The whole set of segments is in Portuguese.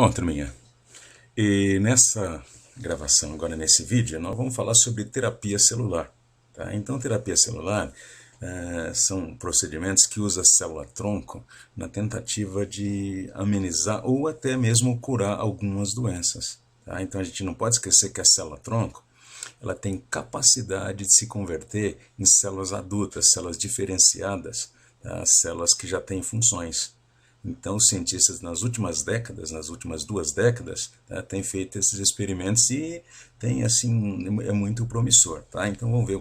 Bom, turminha, e nessa gravação, agora nesse vídeo, nós vamos falar sobre terapia celular. Tá? Então, terapia celular são procedimentos que usam a célula-tronco na tentativa de amenizar ou até mesmo curar algumas doenças. Tá? Então, a gente não pode esquecer que a célula-tronco ela tem capacidade de se converter em células adultas, células diferenciadas, tá? Células que já têm funções. Então, os cientistas nas últimas décadas, nas últimas 2 décadas, tá, têm feito esses experimentos e tem assim é muito promissor, tá? Então, vamos ver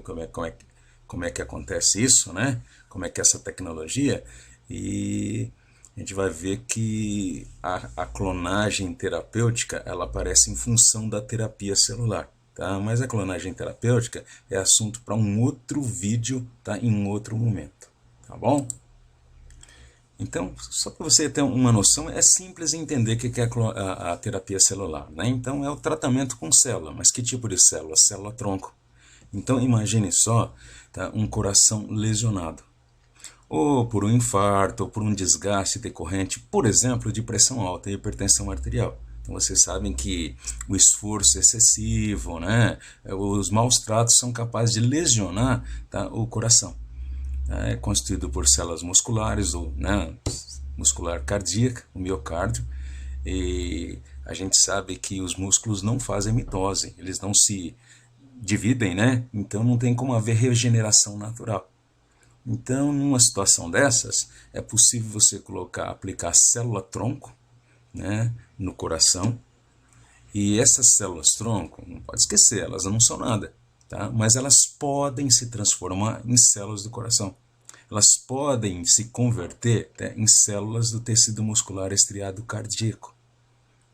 como é que acontece isso, né? Como é que é essa tecnologia e a gente vai ver que a clonagem terapêutica ela aparece em função da terapia celular. Tá? Mas a clonagem terapêutica é assunto para um outro vídeo, tá? Em um outro momento, tá bom? Então, só para você ter uma noção, é simples entender o que é a terapia celular, né? Então, é o tratamento com célula, mas que tipo de célula? Célula-tronco. Então, imagine só, tá? Um coração lesionado, ou por um infarto, ou por um desgaste decorrente, por exemplo, de pressão alta e hipertensão arterial. Então, vocês sabem que o esforço excessivo, né? Os maus tratos são capazes de lesionar, tá? O coração. É constituído por células musculares, ou né, muscular cardíaca, o miocárdio, e a gente sabe que os músculos não fazem mitose, eles não se dividem, né? Então não tem como haver regeneração natural. Então, numa situação dessas, é possível você aplicar célula-tronco, né, no coração, e essas células-tronco, não pode esquecer, elas não são nada. Tá? Mas elas podem se transformar em células do coração. Elas podem se converter, né, em células do tecido muscular estriado cardíaco.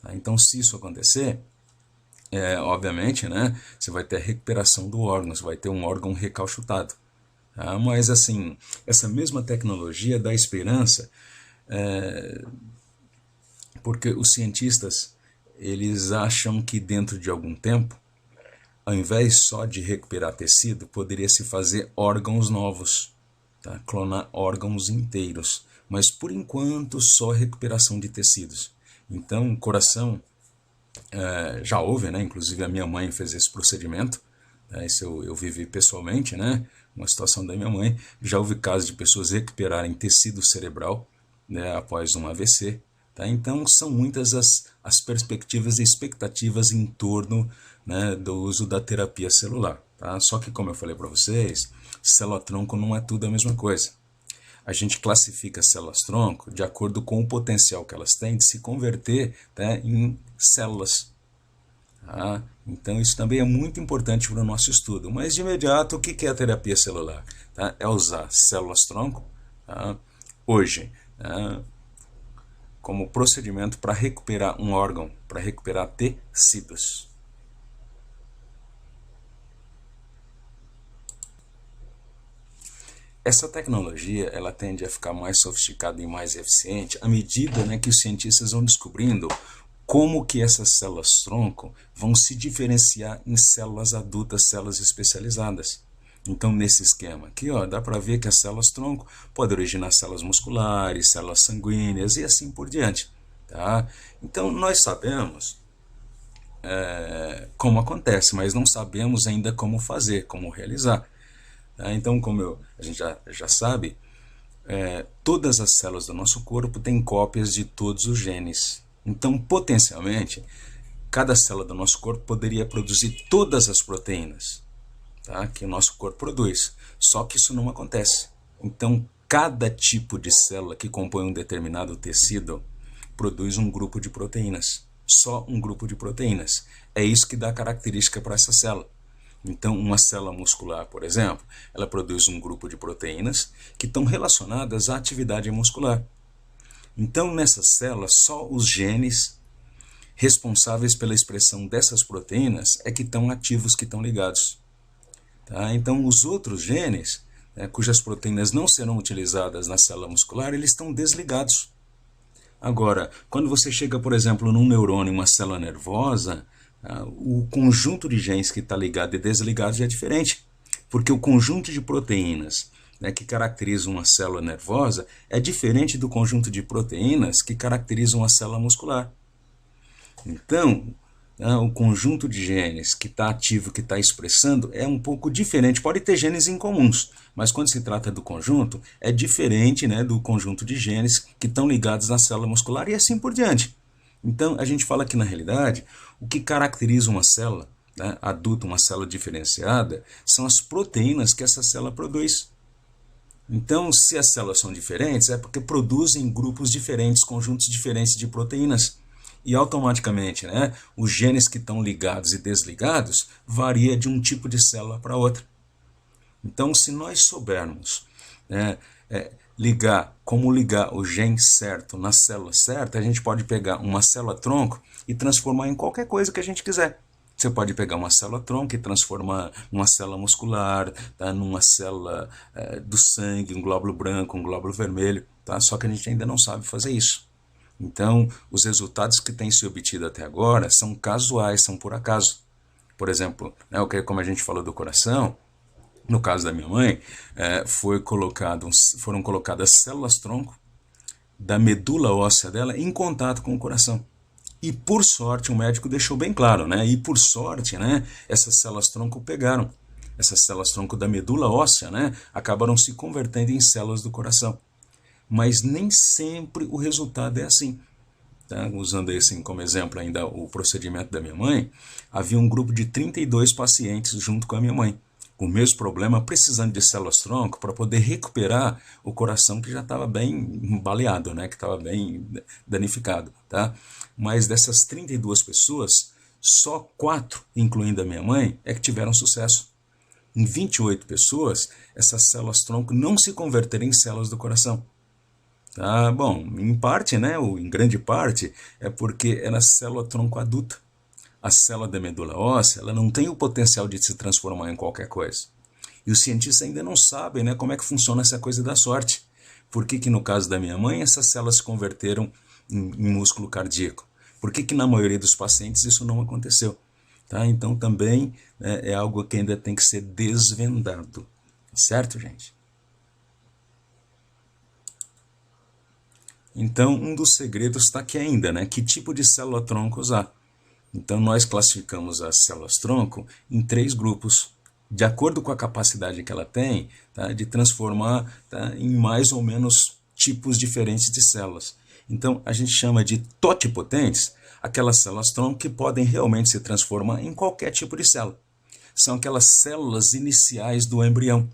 Tá? Então, se isso acontecer, obviamente, né, você vai ter a recuperação do órgão, você vai ter um órgão recalchutado. Tá? Mas, assim, essa mesma tecnologia dá esperança, porque os cientistas eles acham que dentro de algum tempo, ao invés só de recuperar tecido, poderia se fazer órgãos novos, tá? Clonar órgãos inteiros, mas por enquanto só recuperação de tecidos. Então, coração, já houve, né? Inclusive a minha mãe fez esse procedimento, né? Isso eu vivi pessoalmente, né? Uma situação da minha mãe. Já houve casos de pessoas recuperarem tecido cerebral, né? Após um AVC. Tá? Então, são muitas as perspectivas e expectativas em torno, né, do uso da terapia celular. Tá? Só que, como eu falei para vocês, célula-tronco não é tudo a mesma coisa. A gente classifica células-tronco de acordo com o potencial que elas têm de se converter, tá, em células. Tá? Então, isso também é muito importante para o nosso estudo. Mas, de imediato, o que é a terapia celular? Tá? É usar células-tronco, tá, hoje, tá, como procedimento para recuperar um órgão, para recuperar tecidos. Essa tecnologia ela tende a ficar mais sofisticada e mais eficiente à medida, né, que os cientistas vão descobrindo como que essas células-tronco vão se diferenciar em células adultas, células especializadas. Então, nesse esquema aqui, ó, dá para ver que as células-tronco podem originar células musculares, células sanguíneas e assim por diante. Tá? Então, nós sabemos como acontece, mas não sabemos ainda como fazer, como realizar. Tá? Então, como a gente já sabe, todas as células do nosso corpo têm cópias de todos os genes. Então, potencialmente, cada célula do nosso corpo poderia produzir todas as proteínas, tá, que o nosso corpo produz. Só que isso não acontece. Então, cada tipo de célula que compõe um determinado tecido produz um grupo de proteínas. Só um grupo de proteínas. É isso que dá característica para essa célula. Então, uma célula muscular, por exemplo, ela produz um grupo de proteínas que estão relacionadas à atividade muscular. Então, nessas células, só os genes responsáveis pela expressão dessas proteínas é que estão ativos, que estão ligados. Tá? Então, os outros genes, né, cujas proteínas não serão utilizadas na célula muscular, eles estão desligados. Agora, quando você chega, por exemplo, num neurônio, uma célula nervosa, o conjunto de genes que está ligado e desligado já é diferente, porque o conjunto de proteínas, né, que caracterizam uma célula nervosa é diferente do conjunto de proteínas que caracterizam uma célula muscular. Então, o conjunto de genes que está ativo, que está expressando, é um pouco diferente. Pode ter genes incomuns, mas quando se trata do conjunto, é diferente, né, do conjunto de genes que estão ligados na célula muscular e assim por diante. Então, a gente fala que, na realidade, o que caracteriza uma célula, né, adulta, uma célula diferenciada, são as proteínas que essa célula produz. Então, se as células são diferentes, é porque produzem grupos diferentes, conjuntos diferentes de proteínas. E automaticamente, né, os genes que estão ligados e desligados varia de um tipo de célula para outra. Então, se nós soubermos, né, como ligar o gene certo na célula certa, a gente pode pegar uma célula-tronco e transformar em qualquer coisa que a gente quiser. Você pode pegar uma célula-tronco e transformar uma célula muscular, tá, numa célula do sangue, um glóbulo branco, um glóbulo vermelho, tá? Só que a gente ainda não sabe fazer isso. Então, os resultados que têm se obtido até agora são casuais, são por acaso. Por exemplo, né, como a gente falou do coração, no caso da minha mãe, foram colocadas células-tronco da medula óssea dela em contato com o coração. E por sorte, o médico deixou bem claro, né? E por sorte, né, essas células-tronco pegaram. Essas células-tronco da medula óssea, né, acabaram se convertendo em células do coração. Mas nem sempre o resultado é assim. Tá? Usando esse como exemplo ainda o procedimento da minha mãe, havia um grupo de 32 pacientes junto com a minha mãe, com o mesmo problema, precisando de células-tronco para poder recuperar o coração que já estava bem baleado, né? Que estava bem danificado. Tá? Mas dessas 32 pessoas, só 4, incluindo a minha mãe, é que tiveram sucesso. Em 28 pessoas, essas células-tronco não se converteram em células do coração. Tá, bom, em parte, né, ou em grande parte, é porque ela é célula-tronco adulta. A célula da medula óssea, ela não tem o potencial de se transformar em qualquer coisa. E os cientistas ainda não sabem, né, como é que funciona essa coisa da sorte. Por que no caso da minha mãe, essas células se converteram em músculo cardíaco? Por que na maioria dos pacientes isso não aconteceu? Tá? Então também, né, é algo que ainda tem que ser desvendado. Certo, gente? Então, um dos segredos está aqui ainda, né? Que tipo de célula-tronco usar? Então, nós classificamos as células-tronco em 3 grupos, de acordo com a capacidade que ela tem, tá, de transformar, tá, em mais ou menos tipos diferentes de células. Então, a gente chama de totipotentes aquelas células-tronco que podem realmente se transformar em qualquer tipo de célula. São aquelas células iniciais do embrião.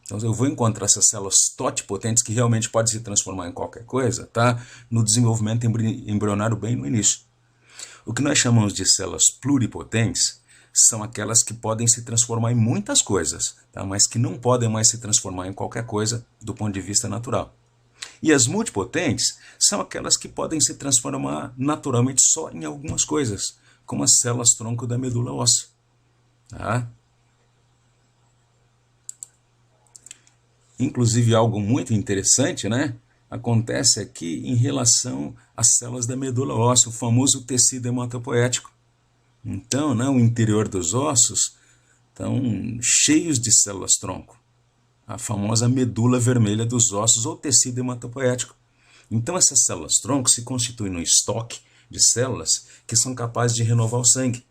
Então, eu vou encontrar essas células totipotentes que realmente podem se transformar em qualquer coisa, tá, no desenvolvimento embrionário bem no início. O que nós chamamos de células pluripotentes são aquelas que podem se transformar em muitas coisas, tá, mas que não podem mais se transformar em qualquer coisa do ponto de vista natural. E as multipotentes são aquelas que podem se transformar naturalmente só em algumas coisas, como as células-tronco da medula óssea. Tá? Inclusive, algo muito interessante, né, acontece aqui em relação às células da medula óssea, o famoso tecido hematopoético. Então, né, o interior dos ossos estão cheios de células-tronco, a famosa medula vermelha dos ossos ou tecido hematopoético. Então, essas células-tronco se constituem num estoque de células que são capazes de renovar o sangue.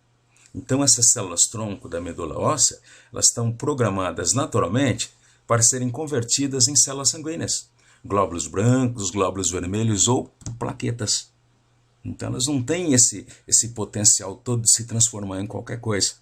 Então, essas células-tronco da medula óssea, elas estão programadas naturalmente para serem convertidas em células sanguíneas, glóbulos brancos, glóbulos vermelhos ou plaquetas. Então elas não têm esse potencial todo de se transformar em qualquer coisa.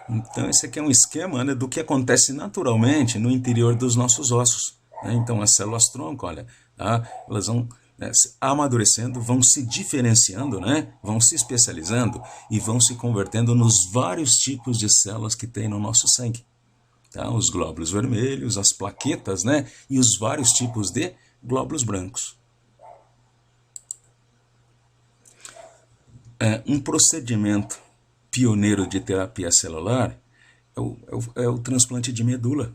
Então esse aqui é um esquema, né, do que acontece naturalmente no interior dos nossos ossos. Né? Então as células-tronco, olha, tá? Elas vão, né, amadurecendo, vão se diferenciando, né? Vão se especializando e vão se convertendo nos vários tipos de células que tem no nosso sangue. Tá? Os glóbulos vermelhos, as plaquetas, né? E os vários tipos de glóbulos brancos. Um procedimento pioneiro de terapia celular é o transplante de medula.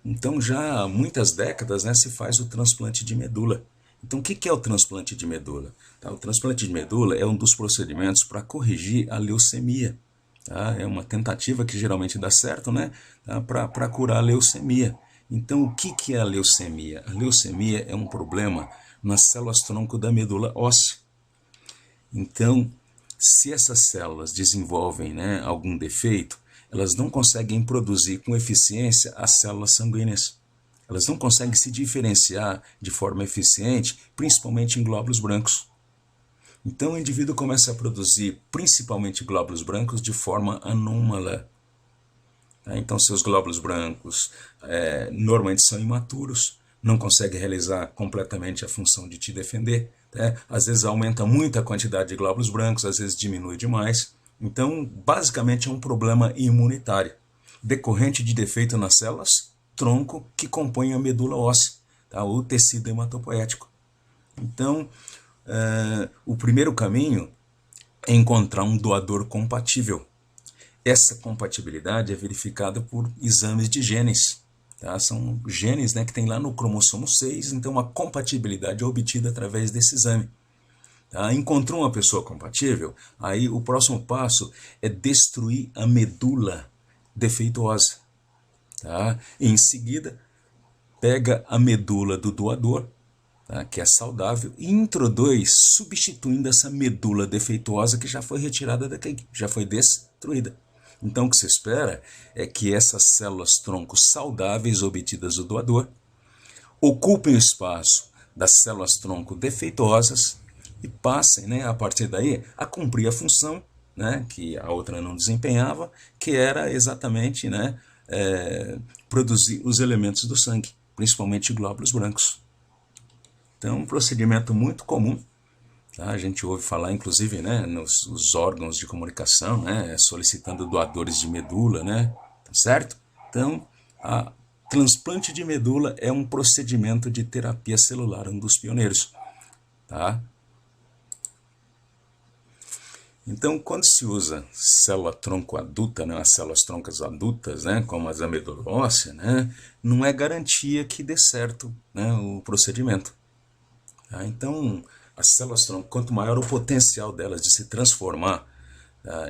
Então já há muitas décadas, né, se faz o transplante de medula. Então, o que é o transplante de medula? Tá? O transplante de medula é um dos procedimentos para corrigir a leucemia. Tá? É uma tentativa que geralmente dá certo, né, tá? Para curar a leucemia. Então, o que é a leucemia? A leucemia é um problema nas células-tronco da medula óssea. Então, se essas células desenvolvem, né, algum defeito, elas não conseguem produzir com eficiência as células sanguíneas. Elas não conseguem se diferenciar de forma eficiente, principalmente em glóbulos brancos. Então o indivíduo começa a produzir principalmente glóbulos brancos de forma anômala. Então seus glóbulos brancos normalmente são imaturos, não conseguem realizar completamente a função de te defender. Às vezes aumenta muito a quantidade de glóbulos brancos, às vezes diminui demais. Então basicamente é um problema imunitário, decorrente de defeito nas células tronco que compõem a medula óssea, o tecido hematopoético. Então, o primeiro caminho é encontrar um doador compatível. Essa compatibilidade é verificada por exames de genes. São genes, né, que tem lá no cromossomo 6, então a compatibilidade é obtida através desse exame. Encontrou uma pessoa compatível, aí o próximo passo é destruir a medula defeituosa. Em seguida, pega a medula do doador, que é saudável, e introduz, substituindo essa medula defeituosa que já foi retirada daqui, já foi destruída. Então o que se espera é que essas células-tronco saudáveis obtidas do doador ocupem o espaço das células-tronco defeituosas e passem, né, a partir daí, a cumprir a função, né, que a outra não desempenhava, que era exatamente, né, produzir os elementos do sangue, principalmente glóbulos brancos. Então, um procedimento muito comum. A gente ouve falar, inclusive, né, nos órgãos de comunicação, né, solicitando doadores de medula, né, certo? Então, a transplante de medula é um procedimento de terapia celular, um dos pioneiros. Então, quando se usa célula-tronco adulta, né, as células-troncas adultas, né, como as da medula óssea, né, não é garantia que dê certo, né, o procedimento. Então, as células-tronco, quanto maior o potencial delas de se transformar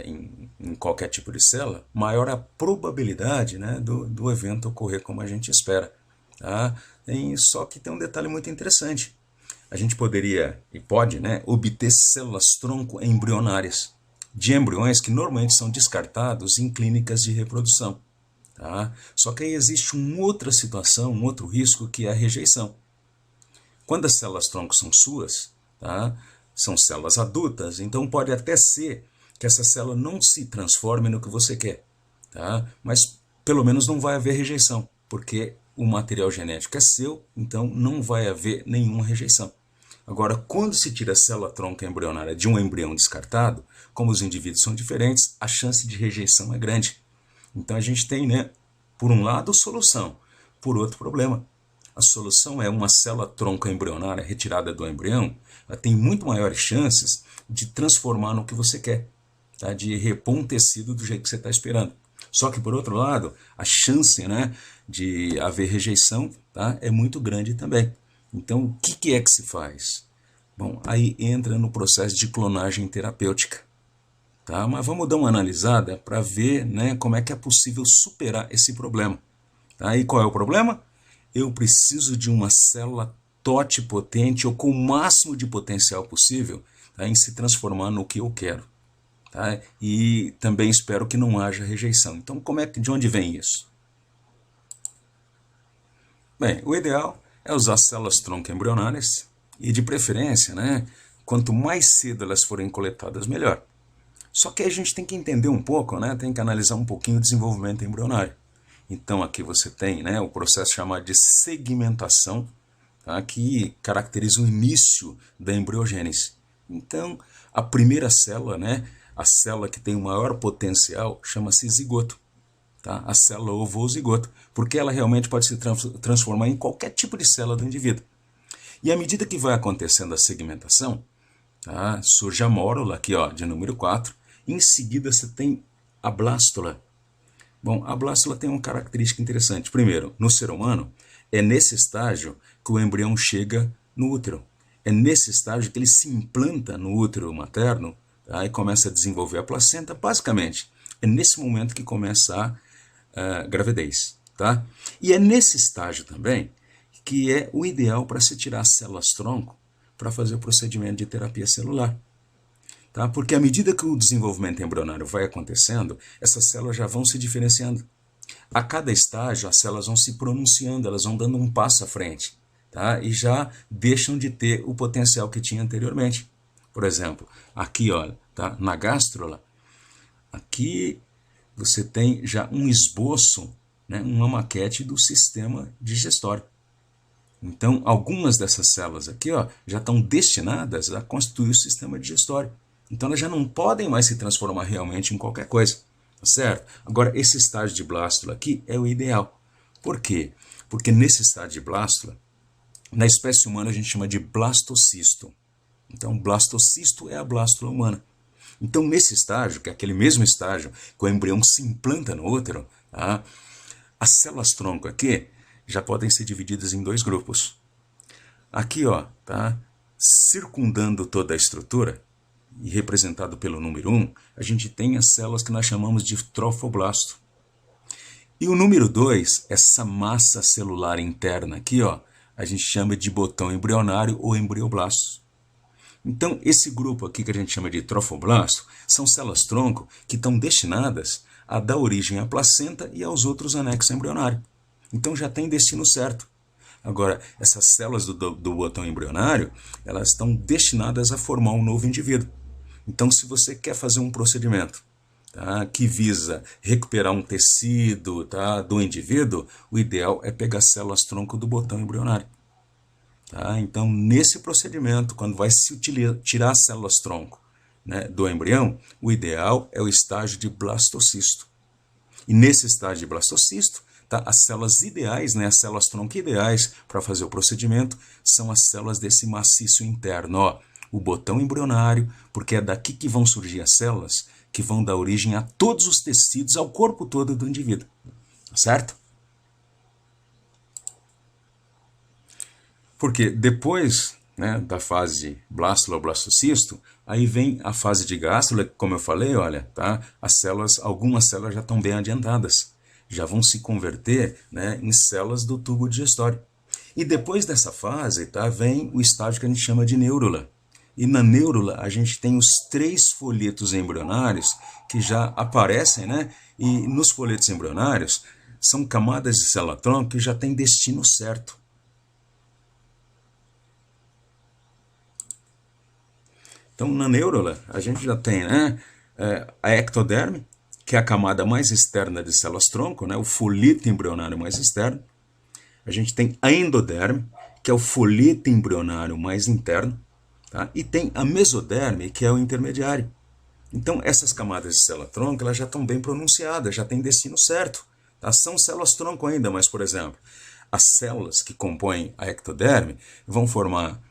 em qualquer tipo de célula, maior a probabilidade, né, do evento ocorrer como a gente espera. Só que tem um detalhe muito interessante. A gente poderia e pode, né, obter células-tronco embrionárias, de embriões que normalmente são descartados em clínicas de reprodução. Só que aí existe uma outra situação, um outro risco, que é a rejeição. Quando as células-tronco são suas, são células adultas, então pode até ser que essa célula não se transforme no que você quer. Mas pelo menos não vai haver rejeição, porque o material genético é seu, então não vai haver nenhuma rejeição. Agora, quando se tira a célula-tronco embrionária de um embrião descartado, como os indivíduos são diferentes, a chance de rejeição é grande. Então a gente tem, né, por um lado, solução, por outro, problema. A solução é uma célula-tronco embrionária retirada do embrião, ela tem muito maiores chances de transformar no que você quer, de repor um tecido do jeito que você está esperando. Só que, por outro lado, a chance, né, de haver rejeição, é muito grande também. Então, o que é que se faz? Bom, aí entra no processo de clonagem terapêutica. Mas vamos dar uma analisada para ver, né, como é que é possível superar esse problema. E qual é o problema? Eu preciso de uma célula totipotente ou com o máximo de potencial possível em se transformar no que eu quero. E também espero que não haja rejeição. Então, de onde vem isso? Bem, o ideal é usar células-tronco embrionárias e, de preferência, né, quanto mais cedo elas forem coletadas, melhor. Só que a gente tem que entender um pouco, né, tem que analisar um pouquinho o desenvolvimento embrionário. Então, aqui você tem, né, o processo chamado de segmentação, que caracteriza o início da embriogênese. Então, a primeira célula, né, a célula que tem o maior potencial, chama-se zigoto. A célula ovo-zigoto, porque ela realmente pode se transformar em qualquer tipo de célula do indivíduo. E à medida que vai acontecendo a segmentação, surge a mórula, aqui ó, de número 4, e em seguida você tem a blástula. Bom, a blástula tem uma característica interessante. Primeiro, no ser humano, é nesse estágio que o embrião chega no útero. É nesse estágio que ele se implanta no útero materno, e começa a desenvolver a placenta. Basicamente, é nesse momento que começa a gravidez. E é nesse estágio também que é o ideal para se tirar as células-tronco para fazer o procedimento de terapia celular. Tá? Porque à medida que o desenvolvimento embrionário vai acontecendo, essas células já vão se diferenciando. A cada estágio, as células vão se pronunciando, elas vão dando um passo à frente, tá? E já deixam de ter o potencial que tinha anteriormente. Por exemplo, aqui, olha, tá? Na gástrula, aqui você tem já um esboço, né? Uma maquete do sistema digestório. Então, algumas dessas células aqui, ó, já estão destinadas a constituir o sistema digestório. Então, elas já não podem mais se transformar realmente em qualquer coisa, certo? Agora, esse estágio de blástula aqui é o ideal. Por quê? Porque nesse estágio de blástula, na espécie humana a gente chama de blastocisto. Então, blastocisto é a blástula humana. Então, nesse estágio, que é aquele mesmo estágio que o embrião se implanta no útero, tá? As células-tronco aqui já podem ser divididas em dois grupos. Aqui, ó, tá? Circundando toda a estrutura, e representado pelo número 1, a gente tem as células que nós chamamos de trofoblasto. E o número 2, essa massa celular interna aqui, ó, a gente chama de botão embrionário ou embrioblasto. Então, esse grupo aqui que a gente chama de trofoblasto são células-tronco que estão destinadas a dar origem à placenta e aos outros anexos embrionários. Então, já tem destino certo. Agora, essas células do botão embrionário, elas estão destinadas a formar um novo indivíduo. Então, se você quer fazer um procedimento, tá, que visa recuperar um tecido, tá, do indivíduo, o ideal é pegar células-tronco do botão embrionário. Tá? Então, nesse procedimento, quando vai se tirar as células-tronco, né, do embrião, o ideal é o estágio de blastocisto. E nesse estágio de blastocisto, tá, as células ideais, né, as células-tronco ideais para fazer o procedimento, são as células desse maciço interno, ó, o botão embrionário, porque é daqui que vão surgir as células que vão dar origem a todos os tecidos, ao corpo todo do indivíduo, certo? Porque depois, né, da fase de blástula ou blastocisto, aí vem a fase de gástrula, como eu falei, olha, tá? As células, algumas células já estão bem adiantadas, já vão se converter, né, em células do tubo digestório. E depois dessa fase, tá, vem o estágio que a gente chama de neurula. E na neurula a gente tem os 3 folhetos embrionários que já aparecem, né? E nos folhetos embrionários são camadas de célula-tronco que já têm destino certo. Então, na neurula, a gente já tem, né, a ectoderme, que é a camada mais externa de células-tronco, né, o folheto embrionário mais externo. A gente tem a endoderme, que é o folheto embrionário mais interno. Tá? E tem a mesoderme, que é o intermediário. Então, essas camadas de célula-tronco elas já estão bem pronunciadas, já têm destino certo. Tá? São células-tronco ainda, mas, por exemplo, as células que compõem a ectoderme vão formar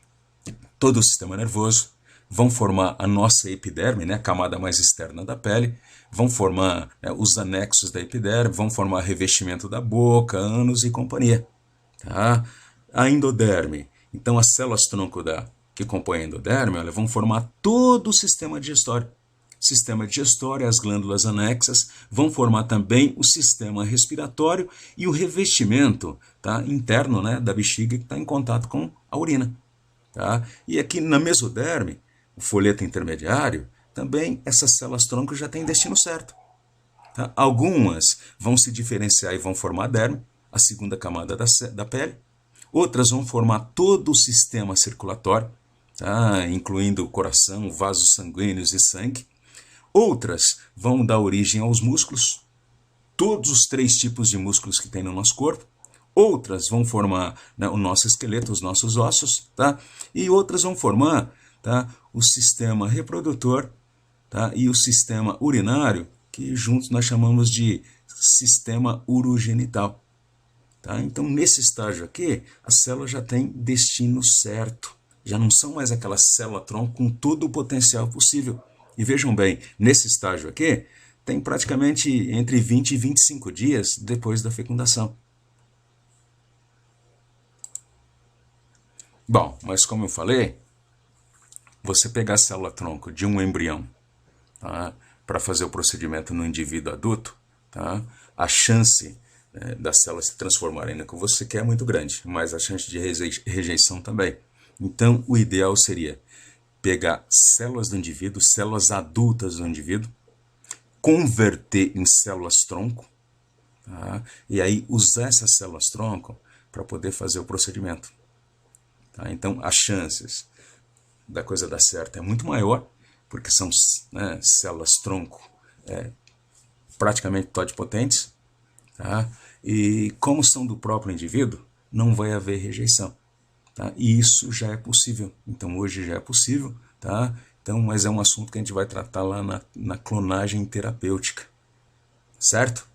todo o sistema nervoso, vão formar a nossa epiderme, né, a camada mais externa da pele, vão formar, né, os anexos da epiderme, vão formar revestimento da boca, ânus e companhia. Tá? A endoderme, então as células-tronco que compõem a endoderme, elas vão formar todo o sistema digestório. Sistema digestório, as glândulas anexas, vão formar também o sistema respiratório e o revestimento, tá, interno, né, da bexiga que está em contato com a urina. Tá? E aqui na mesoderme, o folheto intermediário, também essas células-tronco já têm destino certo. Tá? Algumas vão se diferenciar e vão formar a derme, a segunda camada da pele. Outras vão formar todo o sistema circulatório, tá? Incluindo o coração, vasos sanguíneos e sangue. Outras vão dar origem aos músculos, todos os 3 tipos de músculos que tem no nosso corpo. Outras vão formar, né, o nosso esqueleto, os nossos ossos, tá? E outras vão formar, tá, o sistema reprodutor, tá, e o sistema urinário, que juntos nós chamamos de sistema urogenital. Tá? Então, nesse estágio aqui, a célula já tem destino certo. Já não são mais aquela célula-tronco com todo o potencial possível. E vejam bem, nesse estágio aqui, tem praticamente entre 20 e 25 dias depois da fecundação. Bom, mas como eu falei, você pegar a célula-tronco de um embrião, tá, para fazer o procedimento no indivíduo adulto, tá, a chance das células se transformarem no que você quer é muito grande, mas a chance de rejeição também. Então, o ideal seria pegar células do indivíduo, células adultas do indivíduo, converter em células-tronco, tá? E aí usar essas células-tronco para poder fazer o procedimento. Tá? Então, as chances da coisa dar certo é muito maior, porque são, né, células-tronco praticamente todipotentes, tá? E como são do próprio indivíduo, não vai haver rejeição. Tá? E isso já é possível. Então, hoje já é possível, tá? Então, mas é um assunto que a gente vai tratar lá na clonagem terapêutica, certo?